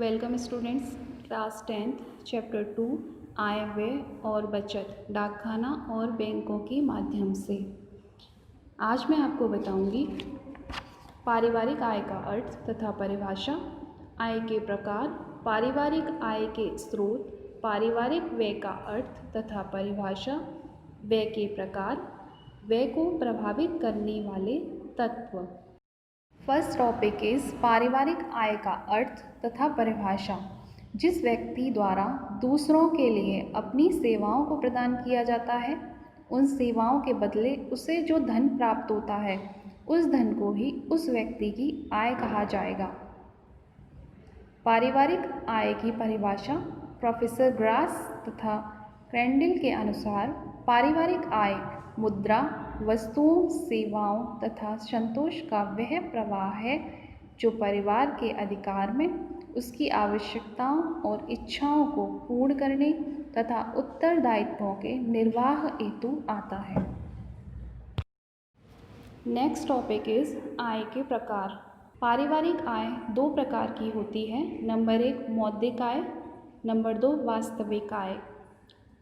Welcome students, class 10th chapter 2 आय व्यय और बचत डाकखाना और बैंकों के माध्यम से। आज मैं आपको बताऊंगी पारिवारिक आय का अर्थ तथा परिभाषा, आय के प्रकार, पारिवारिक आय के स्रोत, पारिवारिक व्यय का अर्थ तथा परिभाषा, व्यय के प्रकार, व्यय को प्रभावित करने वाले तत्व। फर्स्ट टॉपिक इज पारिवारिक आय का अर्थ तथा परिभाषा। जिस व्यक्ति द्वारा दूसरों के लिए अपनी सेवाओं को प्रदान किया जाता है, उन सेवाओं के बदले उसे जो धन प्राप्त होता है, उस धन को ही उस व्यक्ति की आय कहा जाएगा। पारिवारिक आय की परिभाषा प्रोफेसर ग्रास तथा क्रेंडिल के अनुसार पारिवारिक आय मुद्रा, वस्तुओं, सेवाओं तथा संतोष का वह प्रवाह है जो परिवार के अधिकार में उसकी आवश्यकताओं और इच्छाओं को पूर्ण करने तथा उत्तरदायित्वों के निर्वाह हेतु आता है। नेक्स्ट टॉपिक इज आय के प्रकार। पारिवारिक आय दो प्रकार की होती है। नंबर 1 मौद्रिक आय, नंबर 2 वास्तविक आय।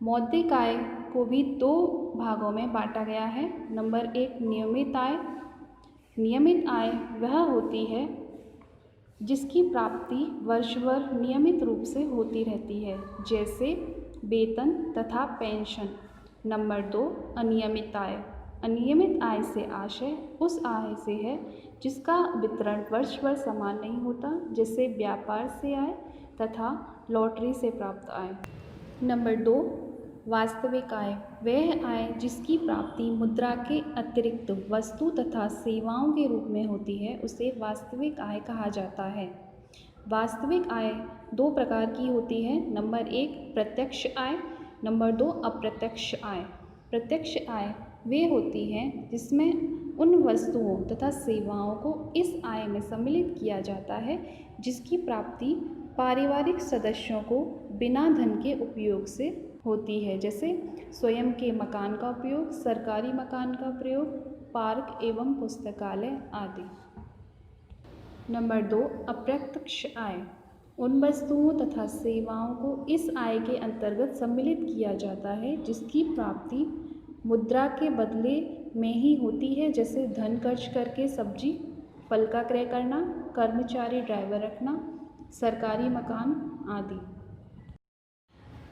मौद्रिक आय को भी दो भागों में बांटा गया है। नंबर 1 नियमित आय। नियमित आय वह होती है जिसकी प्राप्ति वर्ष भर नियमित रूप से होती रहती है, जैसे वेतन तथा पेंशन। नंबर 2 अनियमित आय। अनियमित आय से आशय उस आय से है जिसका वितरण वर्ष भर समान नहीं होता, जैसे व्यापार से आय तथा लॉटरी से प्राप्त आय। नंबर 2 वास्तविक आय वह आय जिसकी प्राप्ति मुद्रा के अतिरिक्त वस्तु तथा सेवाओं के रूप में होती है, उसे वास्तविक आय कहा जाता है। वास्तविक आय दो प्रकार की होती है। नंबर 1 प्रत्यक्ष आय, नंबर 2 अप्रत्यक्ष आय। प्रत्यक्ष आय वे होती है जिसमें उन वस्तुओं तथा सेवाओं को इस आय में सम्मिलित किया जाता है जिसकी प्राप्ति पारिवारिक सदस्यों को बिना धन के उपयोग से होती है, जैसे स्वयं के मकान का उपयोग, सरकारी मकान का प्रयोग, पार्क एवं पुस्तकालय आदि। नंबर 2 अप्रत्यक्ष आय उन वस्तुओं तथा सेवाओं को इस आय के अंतर्गत सम्मिलित किया जाता है जिसकी प्राप्ति मुद्रा के बदले में ही होती है, जैसे धन खर्च करके सब्जी, फल का क्रय करना, कर्मचारी ड्राइवर रखना, सरकारी मकान आदि।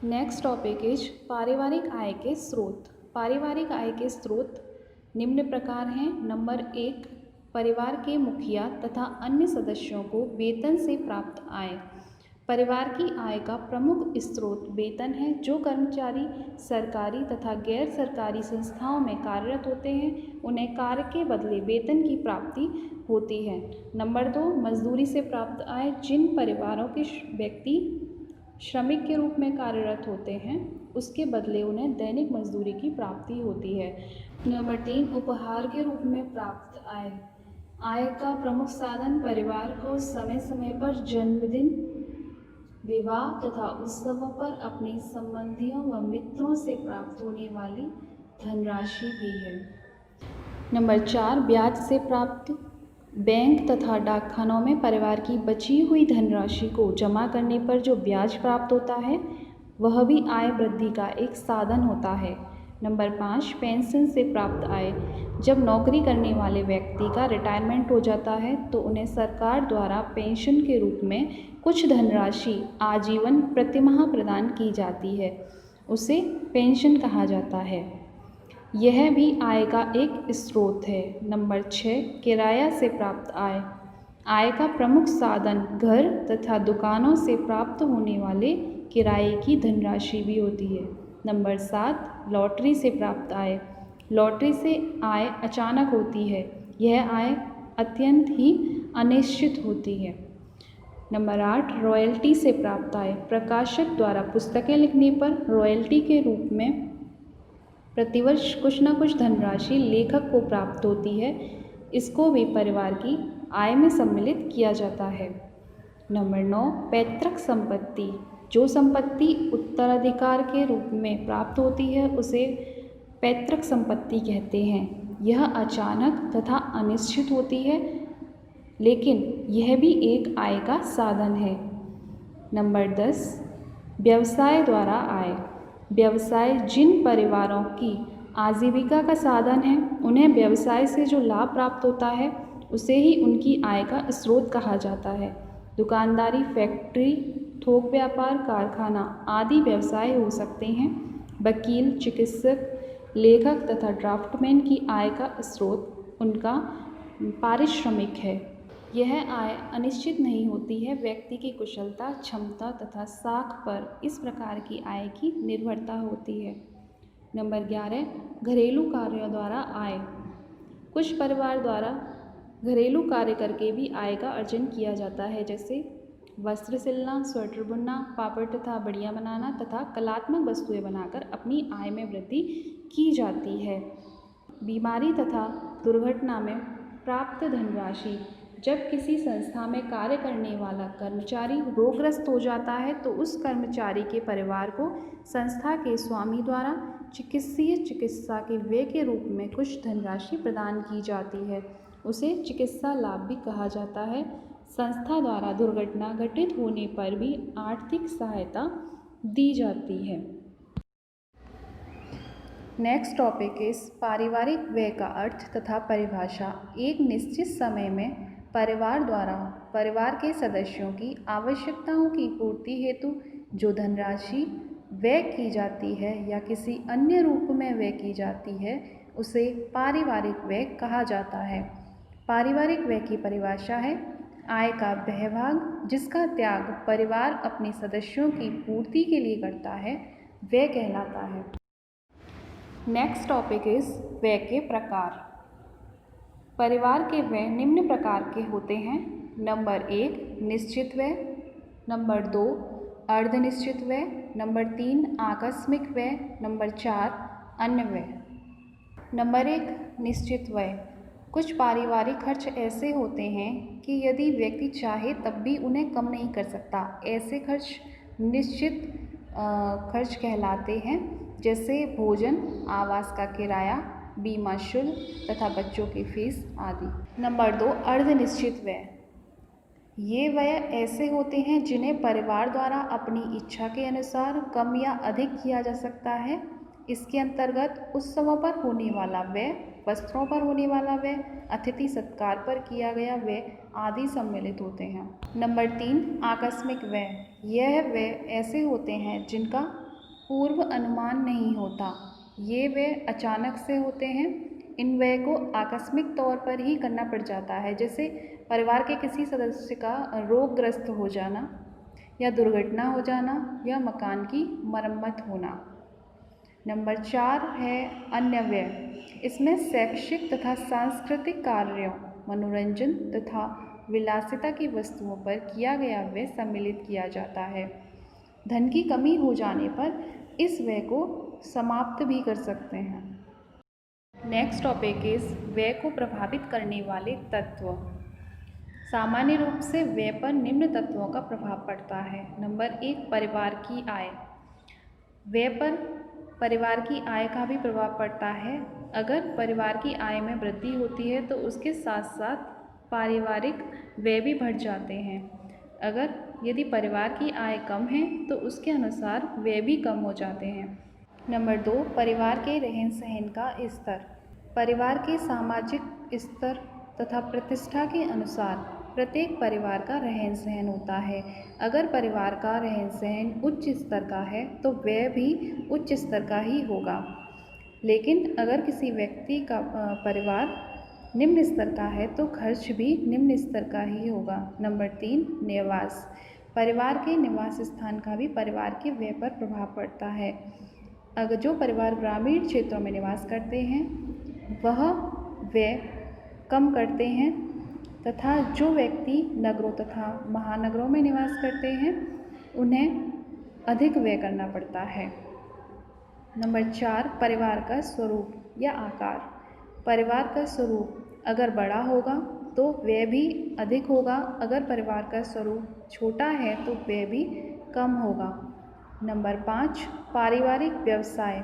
नेक्स्ट टॉपिक इज पारिवारिक आय के स्रोत। पारिवारिक आय के स्रोत निम्न प्रकार हैं। नंबर 1 परिवार के मुखिया तथा अन्य सदस्यों को वेतन से प्राप्त आय। परिवार की आय का प्रमुख स्रोत वेतन है। जो कर्मचारी सरकारी तथा गैर सरकारी संस्थाओं में कार्यरत होते हैं, उन्हें कार्य के बदले वेतन की प्राप्ति होती है। नंबर 2 मजदूरी से प्राप्त आय। जिन परिवारों के व्यक्ति श्रमिक के रूप में कार्यरत होते हैं, उसके बदले उन्हें दैनिक मजदूरी की प्राप्ति होती है। नंबर 3 उपहार के रूप में प्राप्त आय। आय का प्रमुख साधन परिवार को समय समय पर जन्मदिन, विवाह तथा उत्सवों पर अपने संबंधियों व मित्रों से प्राप्त होने वाली धनराशि भी है। नंबर 4 ब्याज से प्राप्त। बैंक तथा डाकखानों में परिवार की बची हुई धनराशि को जमा करने पर जो ब्याज प्राप्त होता है, वह भी आय वृद्धि का एक साधन होता है। नंबर 5 पेंशन से प्राप्त आय। जब नौकरी करने वाले व्यक्ति का रिटायरमेंट हो जाता है, तो उन्हें सरकार द्वारा पेंशन के रूप में कुछ धनराशि आजीवन प्रतिमाह प्रदान की जाती है, उसे पेंशन कहा जाता है। यह भी आय का एक स्रोत है। नंबर 6 किराया से प्राप्त आय। आय का प्रमुख साधन घर तथा दुकानों से प्राप्त होने वाले किराए की धनराशि भी होती है। नंबर 7 लॉटरी से प्राप्त आय। लॉटरी से आय अचानक होती है। यह आय अत्यंत ही अनिश्चित होती है। नंबर 8 रॉयल्टी से प्राप्त आय। प्रकाशक द्वारा पुस्तकें लिखने पर रॉयल्टी के रूप में प्रतिवर्ष कुछ न कुछ धनराशि लेखक को प्राप्त होती है। इसको भी परिवार की आय में सम्मिलित किया जाता है। नंबर 9 पैतृक संपत्ति। जो संपत्ति उत्तराधिकार के रूप में प्राप्त होती है, उसे पैतृक संपत्ति कहते हैं। यह अचानक तथा अनिश्चित होती है, लेकिन यह भी एक आय का साधन है। नंबर 10, व्यवसाय द्वारा आय। व्यवसाय जिन परिवारों की आजीविका का साधन है, उन्हें व्यवसाय से जो लाभ प्राप्त होता है उसे ही उनकी आय का स्रोत कहा जाता है। दुकानदारी, फैक्ट्री, थोक व्यापार, कारखाना आदि व्यवसाय हो सकते हैं। वकील, चिकित्सक, लेखक तथा ड्राफ्टमैन की आय का स्रोत उनका पारिश्रमिक है। यह आय अनिश्चित नहीं होती है। व्यक्ति की कुशलता, क्षमता तथा साख पर इस प्रकार की आय की निर्भरता होती है। नंबर 11, घरेलू कार्यों द्वारा आय। कुछ परिवार द्वारा घरेलू कार्य करके भी आय का अर्जन किया जाता है, जैसे वस्त्र सिलना, स्वेटर बुनना, पापड़ तथा बड़ियाँ बनाना तथा कलात्मक वस्तुएं बनाकर अपनी आय में वृद्धि की जाती है। बीमारी तथा दुर्घटना में प्राप्त धनराशि। जब किसी संस्था में कार्य करने वाला कर्मचारी रोगग्रस्त हो जाता है तो उस कर्मचारी के परिवार को संस्था के स्वामी द्वारा चिकित्सीय चिकित्सा के व्यय के रूप में कुछ धनराशि प्रदान की जाती है। उसे चिकित्सा लाभ भी कहा जाता है। संस्था द्वारा दुर्घटना घटित होने पर भी आर्थिक सहायता दी जाती है। नेक्स्ट टॉपिक इस पारिवारिक व्यय का अर्थ तथा परिभाषा। एक निश्चित समय में परिवार द्वारा परिवार के सदस्यों की आवश्यकताओं की पूर्ति हेतु जो धनराशि व्यय की जाती है या किसी अन्य रूप में व्यय की जाती है, उसे पारिवारिक व्यय कहा जाता है। पारिवारिक व्यय की परिभाषा है आय का वह भाग जिसका त्याग परिवार अपने सदस्यों की पूर्ति के लिए करता है, व्यय कहलाता है। नेक्स्ट टॉपिक इज व्यय के प्रकार। परिवार के व्यय निम्न प्रकार के होते हैं। नंबर 1, निश्चित व्यय। नंबर 2, अर्धनिश्चित व्यय। नंबर 3, आकस्मिक व्यय। नंबर 4, अन्य व्यय। नंबर 1, निश्चित व्यय। कुछ पारिवारिक खर्च ऐसे होते हैं कि यदि व्यक्ति चाहे तब भी उन्हें कम नहीं कर सकता। ऐसे खर्च निश्चित खर्च कहलाते हैं, जैसे भोजन, आवास का किराया, बीमा शुल्क तथा बच्चों की फीस आदि। नंबर 2, अर्धनिश्चित व्यय। ये व्यय ऐसे होते हैं जिन्हें परिवार द्वारा अपनी इच्छा के अनुसार कम या अधिक किया जा सकता है। इसके अंतर्गत उत्सवों पर होने वाला व्यय, वस्त्रों पर होने वाला व्यय, अतिथि सत्कार पर किया गया व्यय आदि सम्मिलित होते हैं। नंबर 3, आकस्मिक व्यय। यह व्यय ऐसे होते हैं जिनका पूर्व अनुमान नहीं होता। ये व्यय अचानक से होते हैं। इन व्यय को आकस्मिक तौर पर ही करना पड़ जाता है, जैसे परिवार के किसी सदस्य का रोगग्रस्त हो जाना या दुर्घटना हो जाना या मकान की मरम्मत होना। नंबर 4 है अन्य व्यय। इसमें शैक्षिक तथा सांस्कृतिक कार्यों, मनोरंजन तथा विलासिता की वस्तुओं पर किया गया व्यय सम्मिलित किया जाता है। धन की कमी हो जाने पर इस व्यय को समाप्त भी कर सकते हैं। नेक्स्ट टॉपिक इज व्यय को प्रभावित करने वाले तत्व। सामान्य रूप से व्यय पर निम्न तत्वों का प्रभाव पड़ता है। नंबर 1, परिवार की आय। व्यय पर परिवार की आय का भी प्रभाव पड़ता है। अगर परिवार की आय में वृद्धि होती है तो उसके साथ साथ पारिवारिक व्यय भी बढ़ जाते हैं। अगर यदि परिवार की आय कम है तो उसके अनुसार व्यय भी कम हो जाते हैं। नंबर 2, परिवार के रहन सहन का स्तर। परिवार के सामाजिक स्तर तथा प्रतिष्ठा के अनुसार प्रत्येक परिवार का रहन सहन होता है। अगर परिवार का रहन सहन उच्च स्तर का है तो व्यय भी उच्च स्तर का ही होगा। लेकिन अगर किसी व्यक्ति का परिवार निम्न स्तर का है तो खर्च भी निम्न स्तर का ही होगा। नंबर 3, निवास। परिवार के निवास स्थान का भी परिवार के व्यय पर प्रभाव पड़ता है। अगर जो परिवार ग्रामीण क्षेत्रों में निवास करते हैं वह व्यय कम करते हैं तथा जो व्यक्ति नगरों तथा महानगरों में निवास करते हैं उन्हें अधिक व्यय करना पड़ता है। नंबर 4, परिवार का स्वरूप या आकार। परिवार का स्वरूप अगर बड़ा होगा तो व्यय भी अधिक होगा। अगर परिवार का स्वरूप छोटा है तो व्यय भी कम होगा। नंबर 5, पारिवारिक व्यवसाय।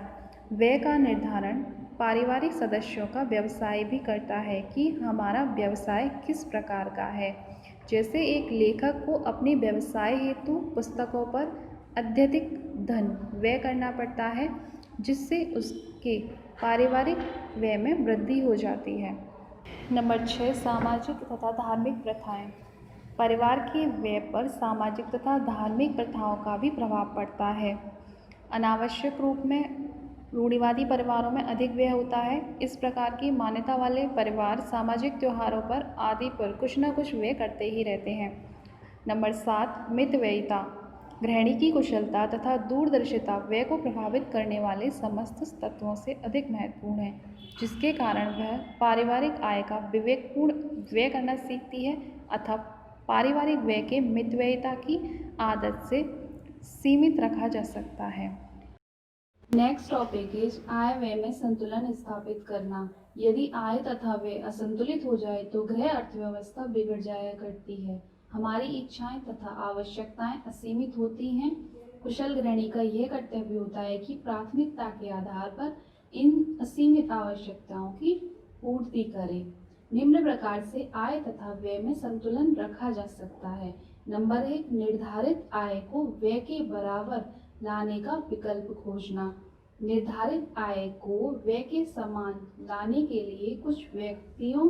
व्यय का निर्धारण पारिवारिक सदस्यों का व्यवसाय भी करता है कि हमारा व्यवसाय किस प्रकार का है। जैसे एक लेखक को अपने व्यवसाय हेतु पुस्तकों पर अत्यधिक धन व्यय करना पड़ता है, जिससे उसके पारिवारिक व्यय में वृद्धि हो जाती है। नंबर 6, सामाजिक तथा धार्मिक प्रथाएं। परिवार के व्यय पर सामाजिक तथा धार्मिक प्रथाओं का भी प्रभाव पड़ता है। अनावश्यक रूप में रूढ़िवादी परिवारों में अधिक व्यय होता है। इस प्रकार की मान्यता वाले परिवार सामाजिक त्योहारों पर आदि पर कुछ न कुछ व्यय करते ही रहते हैं। नंबर 7, मितव्ययिता। गृहिणी की कुशलता तथा दूरदर्शिता व्यय को प्रभावित करने वाले समस्त तत्वों से अधिक महत्वपूर्ण है, जिसके कारण वह पारिवारिक आय का विवेकपूर्ण व्यय करना सीखती है, अतः पारिवारिक व्यय के मितव्ययिता की आदत से सीमित रखा जा सकता है। नेक्स्ट टॉपिक इज आय व्यय में संतुलन स्थापित करना। यदि आय तथा व्यय असंतुलित हो जाए तो गृह अर्थव्यवस्था बिगड़ जाया करती है। हमारी इच्छाएं तथा आवश्यकताएं असीमित होती हैं। कुशल गृहिणी का यह कर्तव्य होता है कि प्राथमिकता के आधार पर इन असीमित आवश्यकताओं की पूर्ति करे। निम्न प्रकार से आय तथा व्यय में संतुलन रखा जा सकता है। नंबर 1, निर्धारित आय को व्यय के बराबर लाने का विकल्प खोजना। निर्धारित आय को व्यय के समान लाने के लिए कुछ व्यक्तियों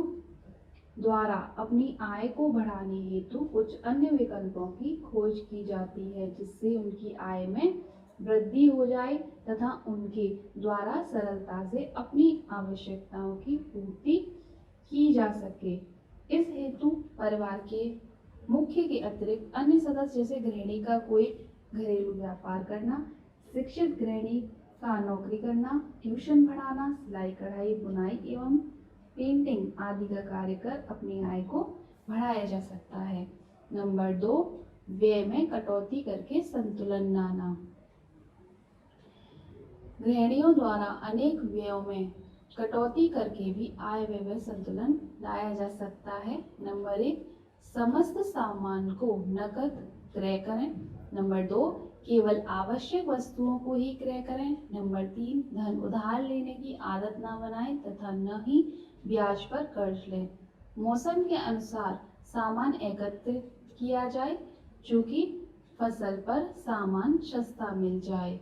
द्वारा अपनी आय को बढ़ाने हेतु कुछ अन्य विकल्पों की खोज की जाती है, जिससे उनकी आय में वृद्धि हो जाए तथा उनके द्वारा सरलता से अपनी आवश्यकताओं की पूर्ति की जा सके। इस हेतु परिवार के मुख्य के अतिरिक्त अन्य सदस्य जैसे गृहिणी का कोई घरेलू व्यापार करना, शिक्षित गृहिणी का नौकरी करना, ट्यूशन पढ़ाना, सिलाई कढ़ाई बुनाई एवं पेंटिंग आदि का कार्य कर अपनी आय को बढ़ाया जा सकता है। नंबर 2, व्यय में कटौती करके संतुलन लाना। गृहिणियों द्वारा अनेक व्ययों में कटौती करके भी आय व्यय में संतुलन लाया जा सकता है। नंबर 1, समस्त सामान को नकद क्रय करें। नंबर 2, केवल आवश्यक वस्तुओं को ही क्रय करें। नंबर 3, धन उधार लेने की आदत न बनाएं तथा न ही ब्याज पर कर्ज लें। मौसम के अनुसार सामान एकत्रित किया जाए, चूंकि फसल पर सामान सस्ता मिल जाए।